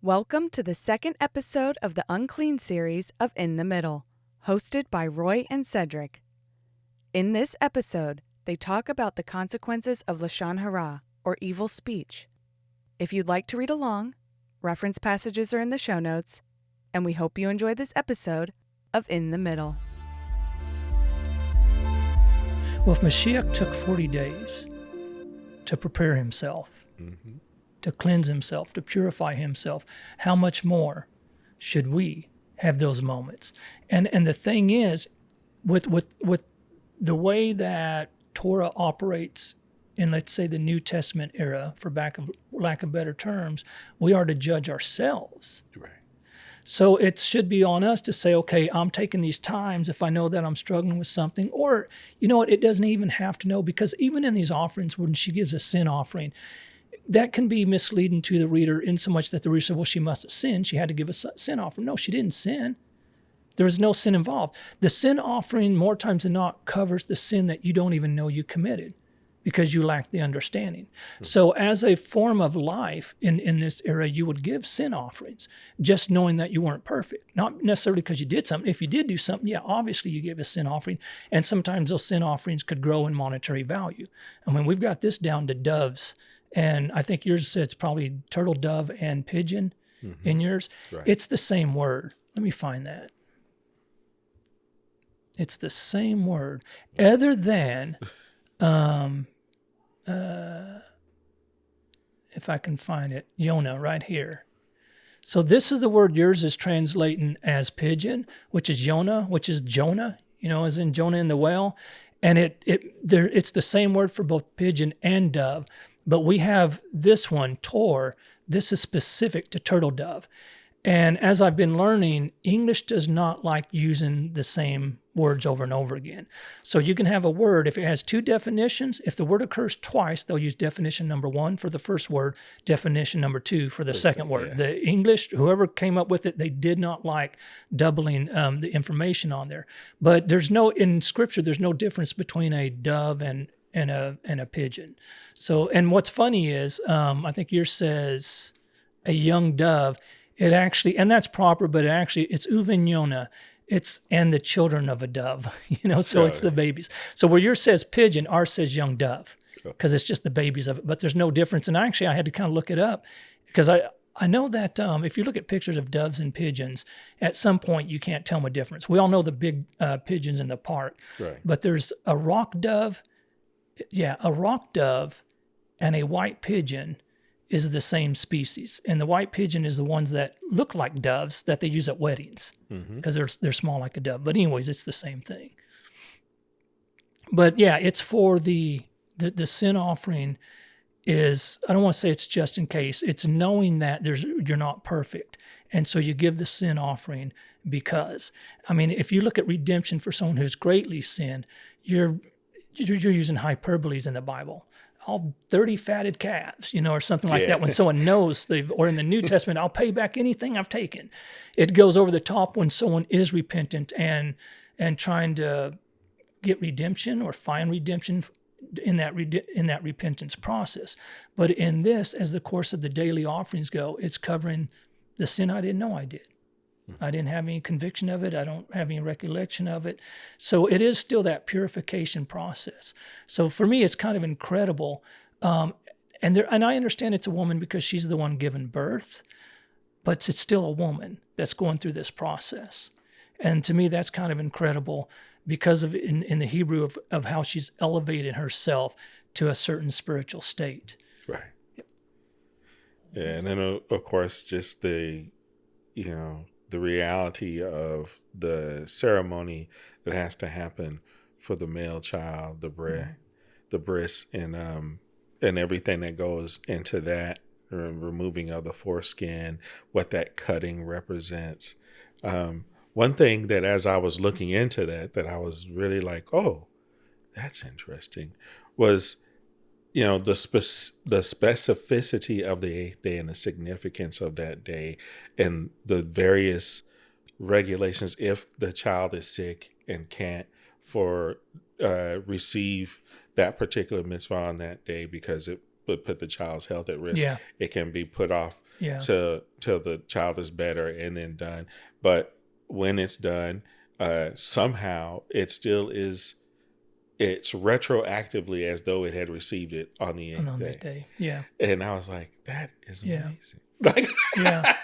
Welcome to the second episode of the Unclean series of In the Middle, hosted by Roy and Cedric. In this episode, they talk about the consequences of lashon hara, or evil speech. If you'd like to read along, reference passages are in the show notes, and we hope you enjoy this episode of In the Middle. Well, if Mashiach took 40 days to prepare himself, to cleanse himself, to purify himself, how much more should we have those moments? And the thing is, with the way that Torah operates in, let's say, the New Testament era, for lack of better terms, we are to judge ourselves. Right. So it should be on us to say, okay, I'm taking these times if I know that I'm struggling with something. Or, you know what, it doesn't even have to know, because even in these offerings, when she gives a sin offering, that can be misleading to the reader in so much that the reader said, well, she must have sinned. She had to give a sin offering. No, she didn't sin. There was no sin involved. The sin offering, more times than not, covers the sin that you don't even know you committed because you lack the understanding. So as a form of life in this era, you would give sin offerings, just knowing that you weren't perfect. Not necessarily because you did something. If you did do something, yeah, obviously you gave a sin offering. And sometimes those sin offerings could grow in monetary value. I mean, we've got this down to doves. And I think yours said it's probably turtle, dove, and pigeon in yours. Right. It's the same word. Let me find that. It's the same word. Other than, if I can find it, Yonah right here. So this is the word yours is translating as pigeon, which is Yonah, which is Jonah, as in Jonah in the whale. And it's the same word for both pigeon and dove. But we have this one, tor. This is specific to turtle dove. And as I've been learning, English does not like using the same words over and over again. So you can have a word, if it has two definitions, if the word occurs twice, they'll use definition number one for the first word, definition number two for the second word. Yeah. The English, whoever came up with it, they did not like doubling the information on there. But in Scripture, there's no difference between a dove and a pigeon. So, and what's funny is, I think yours says a young dove. It actually, and that's proper, but it's uven Yonah. And the children of a dove, so it's the babies. So where yours says pigeon, ours says young dove, because it's just the babies of it, but there's no difference. And actually, I had to kind of look it up, because I know that if you look at pictures of doves and pigeons, at some point you can't tell them a difference. We all know the big pigeons in the park, Right. but there's a rock dove. Yeah, a rock dove and a white pigeon is the same species. And the white pigeon is the ones that look like doves that they use at weddings, because they're small like a dove. But anyways, it's the same thing. But yeah, it's for the sin offering is, I don't want to say it's just in case. It's knowing that you're not perfect. And so you give the sin offering because, if you look at redemption for someone who's greatly sinned, you're using hyperboles in the Bible. All 30 fatted calves, or something like that. When someone knows or in the New Testament, I'll pay back anything I've taken. It goes over the top when someone is repentant and trying to get redemption or find redemption in that repentance process. But in this, as the course of the daily offerings go, it's covering the sin I didn't know I did. I didn't have any conviction of it. I don't have any recollection of it. So it is still that purification process. So for me, it's kind of incredible. And I understand it's a woman because she's the one giving birth, but it's still a woman that's going through this process. And to me, that's kind of incredible because of in the Hebrew of how she's elevated herself to a certain spiritual state. Right. Yep. Yeah, and then of course, just the reality of the ceremony that has to happen for the male child, the bris, and everything that goes into that, removing of the foreskin, what that cutting represents. One thing that as I was looking into that I was really like, oh, that's interesting, was the specificity of the eighth day and the significance of that day and the various regulations if the child is sick and can't receive that particular mitzvah on that day because it would put the child's health at risk. Yeah. It can be put off Yeah. till the child is better and then done. But when it's done, somehow it still is. It's retroactively as though it had received it on the eighth day. That day. Yeah. And I was like, that is Yeah. amazing. Like, Yeah.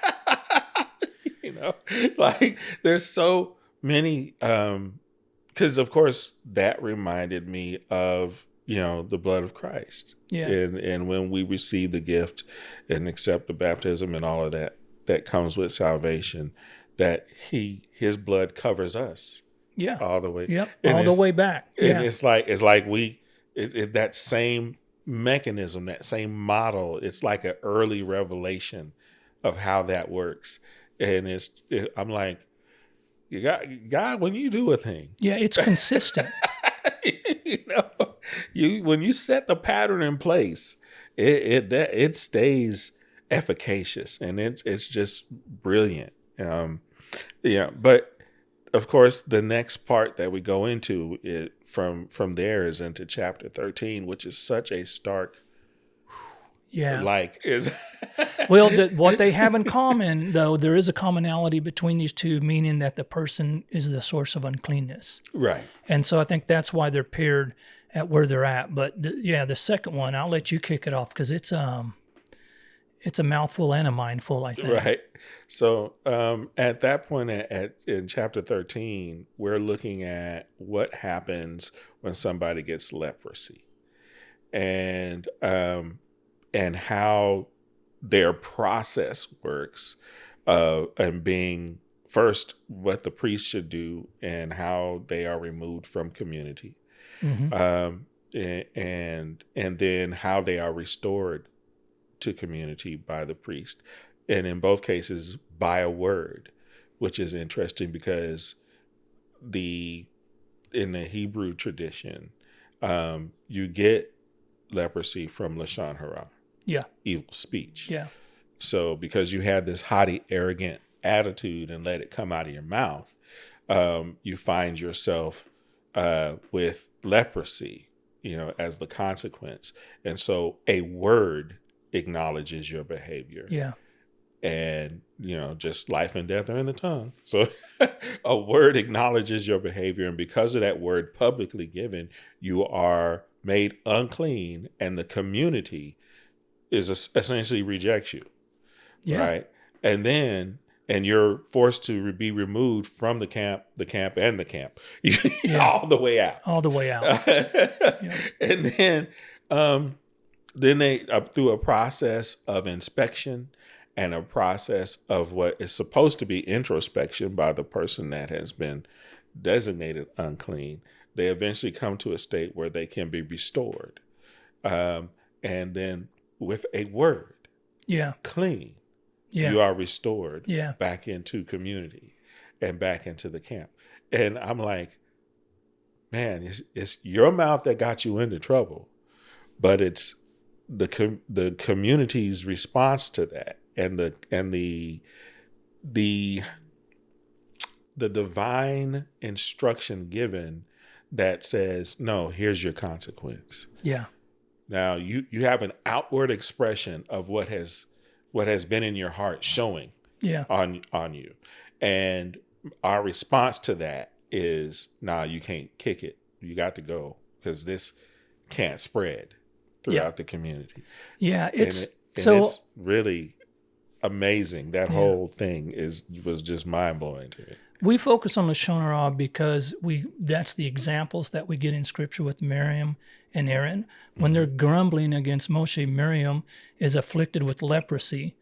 you know, like there's so many, because of course that reminded me of, you know, the blood of Christ. Yeah. And when we receive the gift and accept the baptism and all of that, that comes with salvation, that his blood covers us. Yeah. All the way. Yep. And All the way back. Yeah. And it's like that same mechanism, that same model. It's like an early revelation of how that works. And I'm like, God, when you do a thing, Yeah, it's consistent. you know, when you set the pattern in place, it stays efficacious, and it's just brilliant. Yeah, but of course, the next part that we go into from there is into chapter 13, which is such a stark. Yeah. Like is Well, what they have in common, though, there is a commonality between these two, meaning that the person is the source of uncleanness. right. And so I think that's why they're paired at where they're at. But the second one, I'll let you kick it off because it's a mouthful and a mindful, I think. Right. So at that point in chapter 13, we're looking at what happens when somebody gets leprosy, and how their process works, and being first what the priest should do and how they are removed from community, Mm-hmm. and then how they are restored to community by the priest, and in both cases by a word, which is interesting because in the Hebrew tradition, you get leprosy from lashon hara, Yeah. evil speech. Yeah. So because you had this haughty, arrogant attitude and let it come out of your mouth, you find yourself with leprosy, you know, as the consequence. And so a word acknowledges your behavior. Yeah. And, you know, just life and death are in the tongue. So a word acknowledges your behavior. And because of that word publicly given, you are made unclean, and the community is essentially rejects you. Yeah. Right. And you're forced to be removed from the camp, and the camp, all the way out. All the way out. And then they through a process of inspection and a process of what is supposed to be introspection by the person that has been designated unclean, they eventually come to a state where they can be restored. And then with a word, clean, you are restored back into community and back into the camp. And I'm like, man, it's your mouth that got you into trouble, but it's the community's response to that, and the divine instruction given that says, no, here's your consequence. Yeah. Now you have an outward expression of what has been in your heart showing on you. And our response to that is, nah, you can't kick it. You got to go, because this can't spread throughout the community. Yeah. It's really amazing. That whole thing was just mind blowing to me. We focus on lashon hara because that's the examples that we get in Scripture with Miriam and Aaron. When they're grumbling against Moshe, Miriam is afflicted with leprosy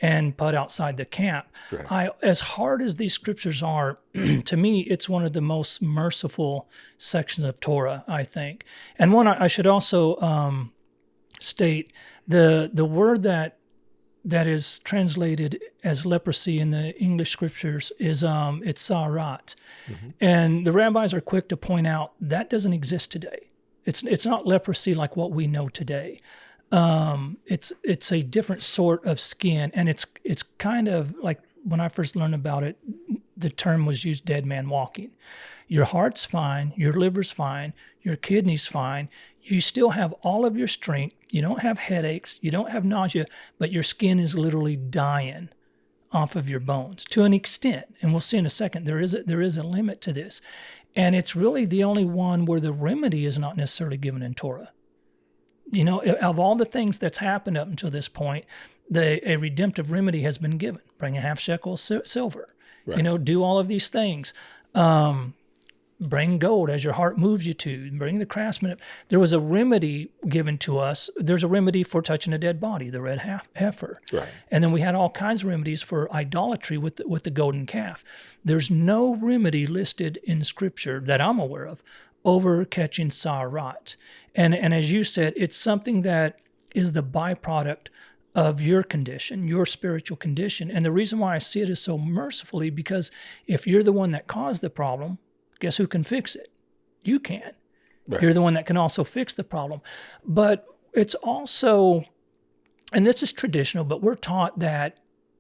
and put outside the camp. Right. As hard as these scriptures are, to me, it's one of the most merciful sections of Torah, I think. And one I should also state, the word that is translated as leprosy in the English scriptures is it's tzaraat. Mm-hmm. And the rabbis are quick to point out that doesn't exist today. It's not leprosy like what we know today. It's a different sort of skin, and it's kind of like when I first learned about it, the term was used, dead man walking. Your heart's fine, your liver's fine, your kidney's fine. You still have all of your strength. You don't have headaches. You don't have nausea, but your skin is literally dying off of your bones to an extent. And we'll see in a second, there is a limit to this. And it's really the only one where the remedy is not necessarily given in Torah. You know, of all the things that's happened up until this point, a redemptive remedy has been given. Bring a half shekel of silver. Right. You know, do all of these things. Bring gold as your heart moves you to. Bring the craftsman. There was a remedy given to us. There's a remedy for touching a dead body, the red heifer. Right. And then we had all kinds of remedies for idolatry with the golden calf. There's no remedy listed in Scripture that I'm aware of over catching tzaraat. And as you said, it's something that is the byproduct of your condition, your spiritual condition. And the reason why I see it is so mercifully, because if you're the one that caused the problem, guess who can fix it? You can. Right. You're the one that can also fix the problem. But it's also, and this is traditional, but we're taught that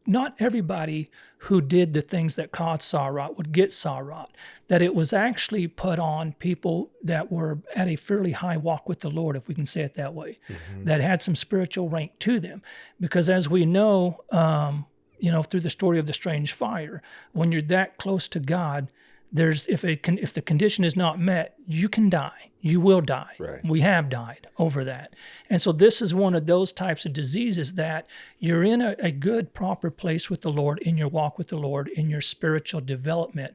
not everybody who did the things that caused tzaraat would get tzaraat, that it was actually put on people that were at a fairly high walk with the Lord, if we can say it that way, that had some spiritual rank to them. Because as we know, through the story of the strange fire, when you're that close to God, if the condition is not met, you can die. You will die. Right. We have died over that. And so this is one of those types of diseases that you're in a good, proper place with the Lord, in your walk with the Lord, in your spiritual development,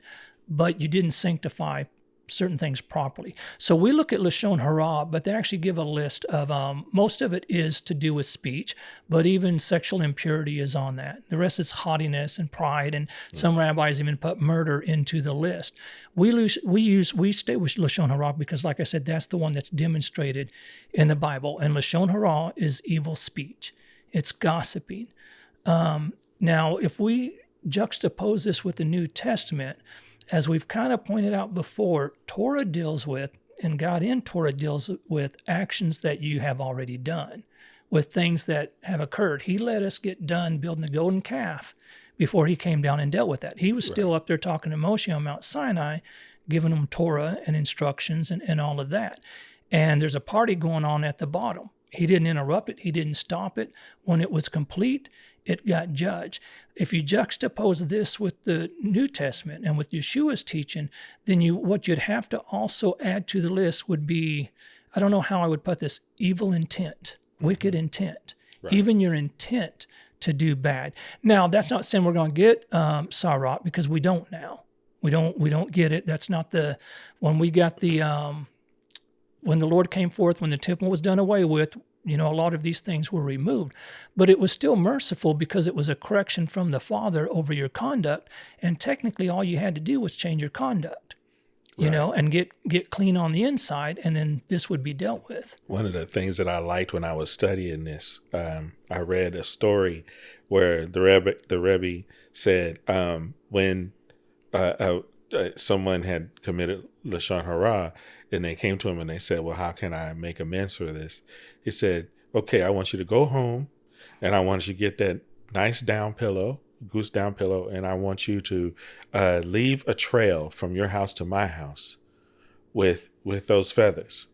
but you didn't sanctify certain things properly. So we look at lashon hara, but they actually give a list of, most of it is to do with speech, but even sexual impurity is on that. The rest is haughtiness and pride, and some rabbis even put murder into the list. We stay with lashon hara because, like I said, that's the one that's demonstrated in the Bible. And lashon hara is evil speech. It's gossiping. Now, if we juxtapose this with the New Testament, as we've kind of pointed out before, Torah deals with, and God in Torah deals with actions that you have already done, with things that have occurred. He let us get done building the golden calf before he came down and dealt with that. He was still up there talking to Moshe on Mount Sinai, giving him Torah and instructions and all of that. And there's a party going on at the bottom. He didn't interrupt it. He didn't stop it. When it was complete, it got judged. If you juxtapose this with the New Testament and with Yeshua's teaching, then what you'd have to also add to the list would be, I don't know how I would put this, evil intent, wicked intent, even your intent to do bad. Now, that's not saying we're going to get tzaraat, because we don't now. We don't get it. That's not when we got when the Lord came forth, when the temple was done away with, a lot of these things were removed. But it was still merciful because it was a correction from the Father over your conduct. And technically all you had to do was change your conduct, and get clean on the inside, and then this would be dealt with. One of the things that I liked when I was studying this, I read a story where the Rebbe said when someone had committed lashon hara, and they came to him and they said, well, how can I make amends for this? He said, okay, I want you to go home, and I want you to get that nice goose down pillow, and I want you to leave a trail from your house to my house with those feathers.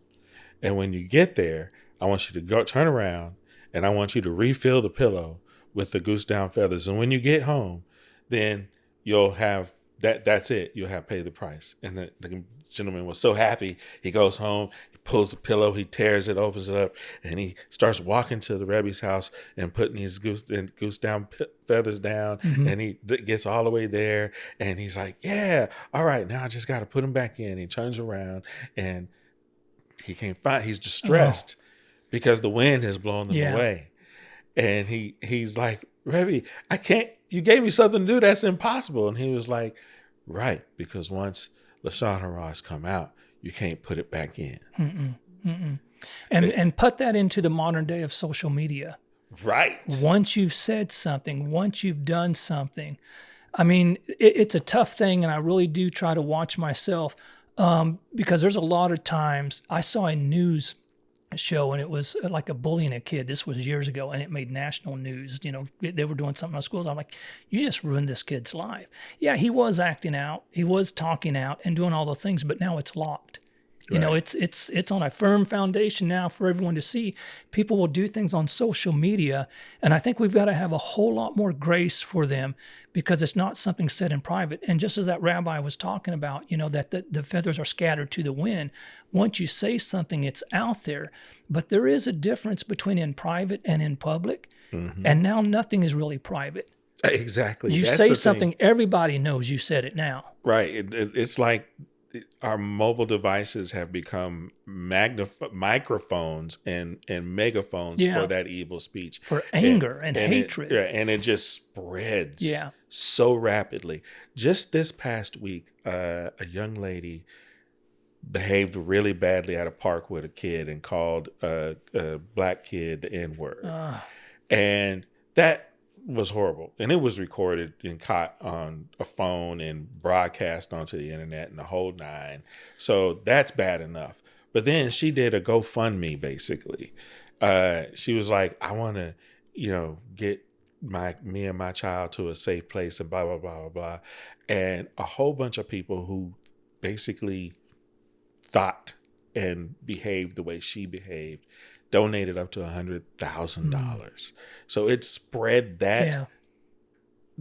And when you get there, I want you to go turn around, and I want you to refill the pillow with the goose down feathers. And when you get home, then you'll have that's it. You'll have paid the price. And the gentleman was so happy. He goes home, he pulls the pillow, he tears it, opens it up, and he starts walking to the Rebbe's house and putting his goose down feathers down. And he gets all the way there, and he's like, yeah, all right, now I just got to put them back in. He turns around, and he can't find, he's distressed because the wind has blown them away. And he's like, Rebbe, I can't, you gave me something to do that's impossible. And he was like, right, because once lashon hara has come out, you can't put it back in. And put that into the modern day of social media. Right. Once you've said something, once you've done something, I mean, it's a tough thing, and I really do try to watch myself because there's a lot of times I saw a news show, and it was like a bullying a kid. This was years ago, and it made national news. They were doing something on schools. I'm like, you just ruined this kid's life. Yeah, he was acting out, he was talking out and doing all those things, but now it's locked. Right. It's on a firm foundation now for everyone to see. People will do things on social media, and I think we've got to have a whole lot more grace for them because it's not something said in private. And just as that rabbi was talking about, that the feathers are scattered to the wind. Once you say something, it's out there. But there is a difference between in private and in public, and now nothing is really private. Exactly. You That's say the something, thing. everybody knows you said it now. Right. It's like our mobile devices have become microphones and megaphones Yeah. for that evil speech, For anger and hatred. and it just spreads Yeah. so rapidly. Just this past week, a young lady behaved really badly at a park with a kid and called a black kid the N-word. And that was horrible. And it was recorded and caught on a phone and broadcast onto the internet and the whole nine. So that's bad enough. But then she did a GoFundMe, basically. She was like, I want to, get me and my child to a safe place and blah, blah, blah, blah, blah. And a whole bunch of people who basically thought and behaved the way she behaved donated up to $100,000. So it spread that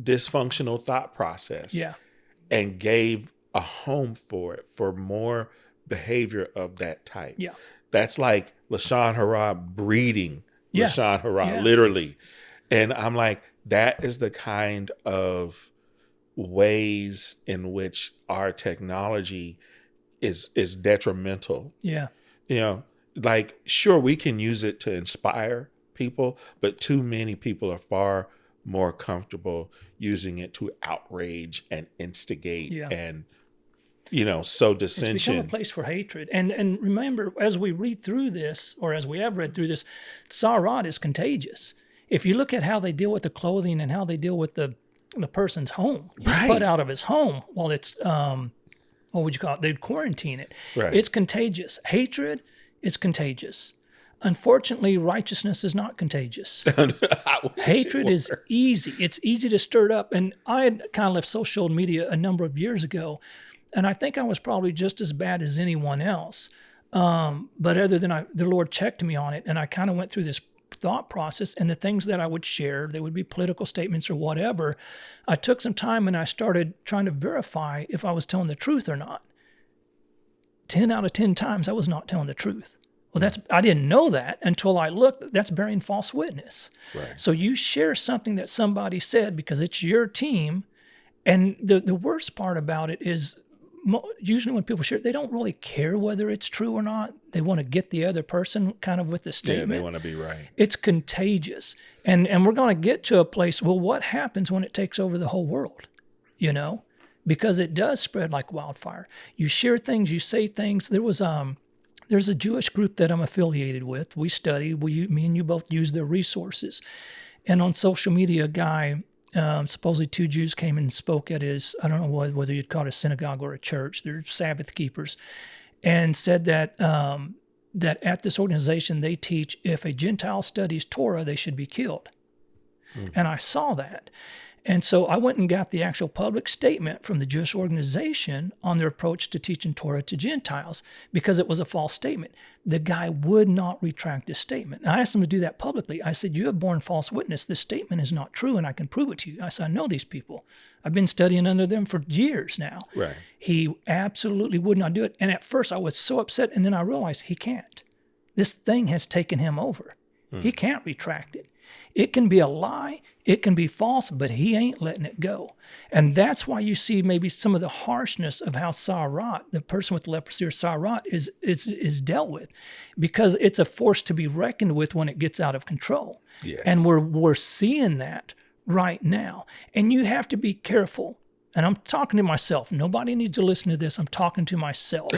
dysfunctional thought process and gave a home for it, for more behavior of that type. Yeah. That's like lashon hara breeding lashon hara, literally. And I'm like, that is the kind of ways in which our technology is detrimental. Yeah. Like, sure, we can use it to inspire people, but too many people are far more comfortable using it to outrage and instigate and, sow dissension. It's become a place for hatred. And remember, as we read through this, or as we have read through this, tzaraat is contagious. If you look at how they deal with the clothing and how they deal with the person's home, he's put out of his home while it's, what would you call it? They'd quarantine it. Right. It's contagious. Hatred is contagious. Unfortunately, righteousness is not contagious. Hatred is easy. It's easy to stir it up. And I had kind of left social media a number of years ago, and I think I was probably just as bad as anyone else. But other than the Lord checked me on it, and I kind of went through this thought process, and the things that I would share, they would be political statements or whatever. I took some time and I started trying to verify if I was telling the truth or not. 10 out of 10 times I was not telling the truth. Well, I didn't know that until I looked. That's bearing false witness. Right. So you share something that somebody said because it's your team, and the worst part about it is usually when people share, they don't really care whether it's true or not. They want to get the other person kind of with the statement. Yeah, they want to be right. It's contagious. And we're going to get to a place, well, what happens when it takes over the whole world? Because it does spread like wildfire. You share things, you say things. There's a Jewish group that I'm affiliated with. We study, me and you both use their resources. And on social media, a guy, supposedly 2 Jews came and spoke at his, I don't know whether you'd call it a synagogue or a church, they're Sabbath keepers, and said that that at this organization they teach if a Gentile studies Torah, they should be killed. And I saw that. And so I went and got the actual public statement from the Jewish organization on their approach to teaching Torah to Gentiles because it was a false statement. The guy would not retract his statement. I asked him to do that publicly. I said, you have borne false witness. This statement is not true, and I can prove it to you. I said, I know these people. I've been studying under them for years now. Right. He absolutely would not do it. And at first I was so upset, and then I realized he can't. This thing has taken him over. He can't retract it. It can be a lie, it can be false, but he ain't letting it go. And that's why you see maybe some of the harshness of how tzaraat, the person with leprosy or tzaraat, is dealt with, because it's a force to be reckoned with when it gets out of control. Yes. And we're seeing that right now. And you have to be careful. And I'm talking to myself. Nobody needs to listen to this. I'm talking to myself.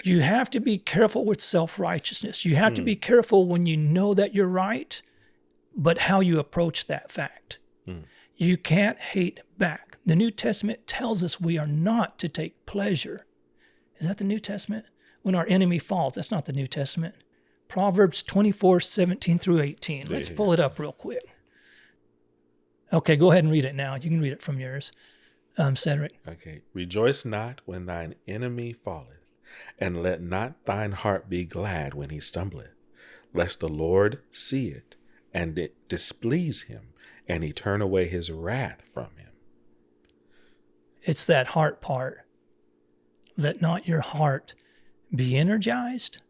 You have to be careful with self-righteousness. You have to be careful when you know that you're right, but how you approach that fact. You can't hate back. The New Testament tells us we are not to take pleasure. Is that the New Testament? When our enemy falls. That's not the New Testament. Proverbs 24:17-18. Let's pull it up real quick. Okay, go ahead and read it now. You can read it from yours, Cedric. Okay. Rejoice not when thine enemy falleth, and let not thine heart be glad when he stumbleth, lest the Lord see it, and it displease him, and he turn away his wrath from him. It's that heart part. Let not your heart be energized.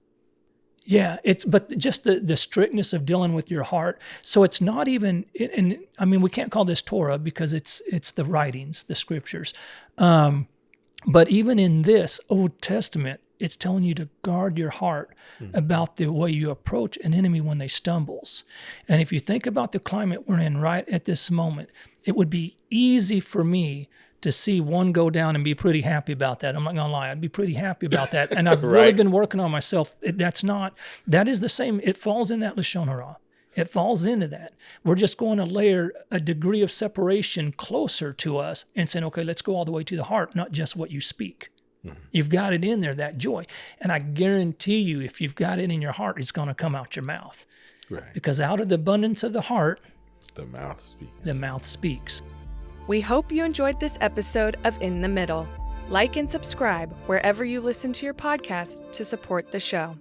Yeah, but just the strictness of dealing with your heart. So it's not even, and I mean, we can't call this Torah because it's the writings, the scriptures. But even in this Old Testament, it's telling you to guard your heart about the way you approach an enemy when they stumbles. And if you think about the climate we're in right at this moment, it would be easy for me to see one go down and be pretty happy about that. I'm not gonna lie, I'd be pretty happy about that. And I've really been working on myself. That is the same. It falls in that lashon hara. It falls into that. We're just going to layer a degree of separation closer to us and saying, okay, let's go all the way to the heart, not just what you speak. You've got it in there, that joy. And I guarantee you, if you've got it in your heart, it's going to come out your mouth. Right. Because out of the abundance of the heart, the mouth speaks. The mouth speaks. We hope you enjoyed this episode of In the Middle. Like and subscribe wherever you listen to your podcast to support the show.